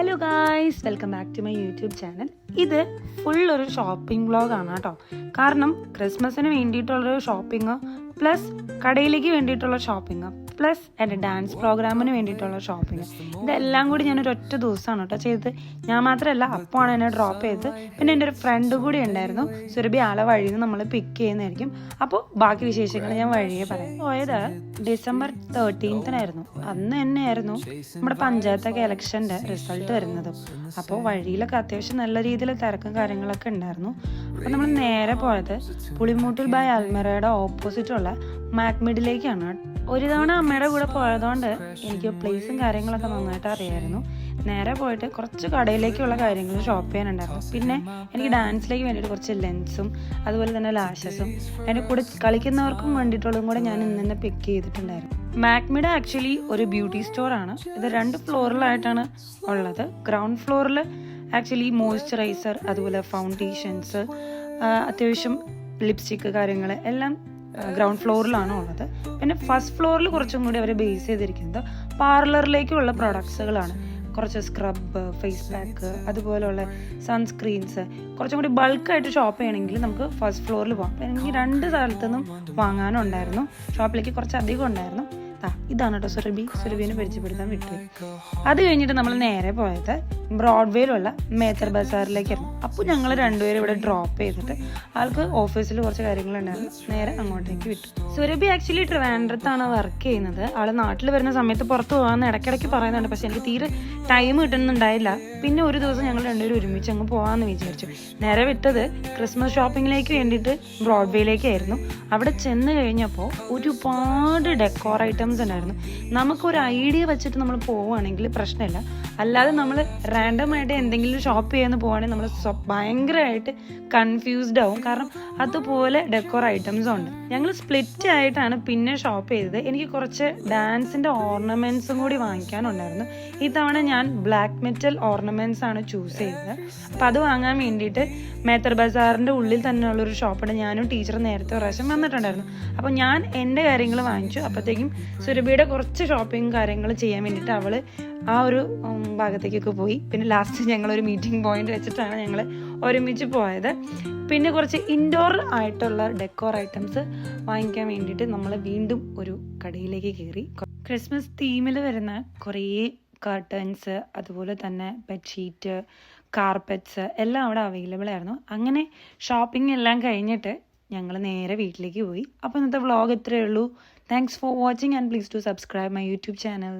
Hello guys, welcome back to my YouTube channel. ഇത് full ഒരു shopping വ്ളോഗാണ് കേട്ടോ. കാരണം ക്രിസ്മസിന് വേണ്ടിയിട്ടുള്ളൊരു ഷോപ്പിംഗ് പ്ലസ് കടയിലേക്ക് വേണ്ടിയിട്ടുള്ള ഷോപ്പിംഗ് പ്ലസ് എൻ്റെ ഡാൻസ് പ്രോഗ്രാമിന് വേണ്ടിയിട്ടുള്ള ഷോപ്പിംഗ്, ഇതെല്ലാം കൂടി ഞാനൊരു ഒറ്റ ദിവസമാണ് കേട്ടോ ചെയ്തത്. ഞാൻ മാത്രമല്ല, അപ്പമാണ് എന്നെ ഡ്രോപ്പ് ചെയ്തത്. പിന്നെ എൻ്റെ ഒരു ഫ്രണ്ട് കൂടി ഉണ്ടായിരുന്നു, സുരഭി. ആളെ വഴിയിൽ നിന്ന് നമ്മൾ പിക്ക് ചെയ്യുന്നതായിരിക്കും. അപ്പോൾ ബാക്കി വിശേഷങ്ങൾ ഞാൻ വഴിയെ പറയാം. പോയത് ഡിസംബർ 13 അന്ന് തന്നെയായിരുന്നു നമ്മുടെ പഞ്ചായത്തൊക്കെ ഇലക്ഷൻ്റെ റിസൾട്ട് വരുന്നത്. അപ്പോൾ വഴിയിലൊക്കെ അത്യാവശ്യം നല്ല രീതിയിൽ തിരക്കും കാര്യങ്ങളൊക്കെ ഉണ്ടായിരുന്നു. അപ്പോൾ നമ്മൾ നേരെ പോയത് പുളിമൂട്ടിൽ ബൈ അൽമറയുടെ ഓപ്പോസിറ്റുള്ള മാക്മിഡിലേക്കാണ്. ഒരു തവണ അമ്മയുടെ കൂടെ പോയതുകൊണ്ട് എനിക്ക് പ്ലേസും കാര്യങ്ങളൊക്കെ നന്നായിട്ട് അറിയായിരുന്നു. നേരെ പോയിട്ട് കുറച്ച് കടയിലേക്കുള്ള കാര്യങ്ങൾ ഷോപ്പ് ചെയ്യാനുണ്ടായിരുന്നു. പിന്നെ എനിക്ക് ഡാൻസിലേക്ക് വേണ്ടിയിട്ട് കുറച്ച് ലെൻസും അതുപോലെ തന്നെ ലാഷസും എൻ്റെ കൂടെ കളിക്കുന്നവർക്കും വേണ്ടിയിട്ടുള്ളതും കൂടെ ഞാൻ ഇന്ന് തന്നെ പിക്ക് ചെയ്തിട്ടുണ്ടായിരുന്നു. മാക്മിഡ് ആക്ച്വലി ഒരു ബ്യൂട്ടി സ്റ്റോറാണ്. ഇത് 2 ഫ്ലോറിലായിട്ടാണ് ഉള്ളത്. ഗ്രൗണ്ട് ഫ്ലോറിൽ ആക്ച്വലി മോയ്സ്ചറൈസർ, അതുപോലെ ഫൗണ്ടേഷൻസ്, അത്യാവശ്യം ലിപ്സ്റ്റിക്ക് കാര്യങ്ങൾ എല്ലാം ഗ്രൗണ്ട് ഫ്ലോറിലാണ് ഉള്ളത്. പിന്നെ ഫസ്റ്റ് ഫ്ലോറിൽ കുറച്ചും കൂടി അവർ ബേസ് ചെയ്തിരിക്കുന്നത് പാർലറിലേക്കുള്ള പ്രൊഡക്ട്സുകളാണ്. കുറച്ച് സ്ക്രബ്, ഫേസ് പാക്ക്, അതുപോലെയുള്ള സൺസ്ക്രീൻസ് കുറച്ചും കൂടി ബൾക്കായിട്ട് ഷോപ്പ് ചെയ്യണമെങ്കിൽ നമുക്ക് ഫസ്റ്റ് ഫ്ലോറിൽ പോകാം. എനിക്ക് 2 സ്ഥലത്തുനിന്നും വാങ്ങാനുണ്ടായിരുന്നു. ഷോപ്പിലേക്ക് കുറച്ച് അധികം ഉണ്ടായിരുന്നു. ഇതാണ് കേട്ടോ സുരഭിനെ പരിചയപ്പെടുത്താൻ വിട്ടു. അത് കഴിഞ്ഞിട്ട് നമ്മൾ നേരെ പോയത് ബ്രോഡ്വേയിലുള്ള മേത്തർ ബസാറിലേക്കായിരുന്നു. അപ്പോൾ ഞങ്ങൾ രണ്ടുപേരും ഇവിടെ ഡ്രോപ്പ് ചെയ്തിട്ട് ആൾക്ക് ഓഫീസിൽ കുറച്ച് കാര്യങ്ങളുണ്ടായിരുന്നു, നേരെ അങ്ങോട്ടേക്ക് വിട്ടു. സുരഭി ആക്ച്വലി ട്രിവാൻഡ്രത്താണ് വർക്ക് ചെയ്യുന്നത്. ആൾ നാട്ടിൽ വരുന്ന സമയത്ത് പുറത്ത് പോകാമെന്ന് ഇടയ്ക്കിടയ്ക്ക് പറയുന്നുണ്ട്. പക്ഷെ എനിക്ക് തീരെ ടൈം കിട്ടുന്നുണ്ടായില്ല. പിന്നെ ഒരു ദിവസം ഞങ്ങൾ രണ്ടുപേരും ഒരുമിച്ച് അങ്ങ് പോകാമെന്ന് വിചാരിച്ചു. നേരെ വിട്ടത് ക്രിസ്മസ് ഷോപ്പിങ്ങിലേക്ക് വേണ്ടിയിട്ട് ബ്രോഡ്വേയിലേക്കായിരുന്നു. അവിടെ ചെന്ന് കഴിഞ്ഞപ്പോൾ ഒരുപാട് ഡെക്കോർ ഐറ്റംസ് ഉണ്ടായിരുന്നു. നമുക്കൊരു ഐഡിയ വെച്ചിട്ട് നമ്മൾ പോവുകയാണെങ്കിൽ പ്രശ്നമില്ല. അല്ലാതെ നമ്മൾ റാൻഡം ആയിട്ട് എന്തെങ്കിലും ഷോപ്പ് ചെയ്യാന്ന് പോവുകയാണെങ്കിൽ നമ്മൾ ഭയങ്കരമായിട്ട് കൺഫ്യൂസ്ഡ് ആവും. കാരണം അതുപോലെ ഡെക്കോർ ഐറ്റംസും ഉണ്ട്. ഞങ്ങൾ സ്പ്ലിറ്റ് ആയിട്ടാണ് പിന്നെ ഷോപ്പ് ചെയ്തത്. എനിക്ക് കുറച്ച് ഡാൻസിൻ്റെ ഓർണമെൻറ്റ്സും കൂടി വാങ്ങിക്കാനുണ്ടായിരുന്നു. ഇത്തവണ ഞാൻ ബ്ലാക്ക് മെറ്റൽ ഓർണമെൻറ്റ്സ് ആണ് ചൂസ് ചെയ്തത്. അപ്പം അത് വാങ്ങാൻ വേണ്ടിയിട്ട് മേത്തർ ബസാറിൻ്റെ ഉള്ളിൽ തന്നെയുള്ളൊരു ഷോപ്പുണ്ട്. ഞാനും ടീച്ചർ നേരത്തെ പ്രാവശ്യം വന്നിട്ടുണ്ടായിരുന്നു. അപ്പോൾ ഞാൻ എൻ്റെ കാര്യങ്ങൾ വാങ്ങിച്ചു. അപ്പോഴത്തേക്കും സുരഭിയുടെ കുറച്ച് ഷോപ്പിംഗ് കാര്യങ്ങൾ ചെയ്യാൻ വേണ്ടിയിട്ട് അവൾ ആ ഒരു ഭാഗത്തേക്കൊക്കെ പോയി. പിന്നെ ലാസ്റ്റ് ഞങ്ങളൊരു മീറ്റിംഗ് പോയിന്റ് വെച്ചിട്ടാണ് ഞങ്ങൾ ഒരുമിച്ച് പോയത്. പിന്നെ കുറച്ച് ഇൻഡോർ ആയിട്ടുള്ള ഡെക്കോർ ഐറ്റംസ് വാങ്ങിക്കാൻ വേണ്ടിയിട്ട് നമ്മൾ വീണ്ടും ഒരു കടയിലേക്ക് കയറി. ക്രിസ്മസ് തീമിൽ വരുന്ന കുറേ കർട്ടൻസ്, അതുപോലെ തന്നെ ബെഡ്ഷീറ്റ്, കാർപ്പറ്റ്സ് എല്ലാം അവിടെ അവൈലബിൾ ആയിരുന്നു. അങ്ങനെ ഷോപ്പിംഗ് എല്ലാം കഴിഞ്ഞിട്ട് ഞങ്ങൾ നേരെ വീട്ടിലേക്ക് പോയി. അപ്പോൾ ഇന്നത്തെ വ്ളോഗ് ഇത്രയേ ഉള്ളൂ. Thanks for watching and please to subscribe my YouTube channel.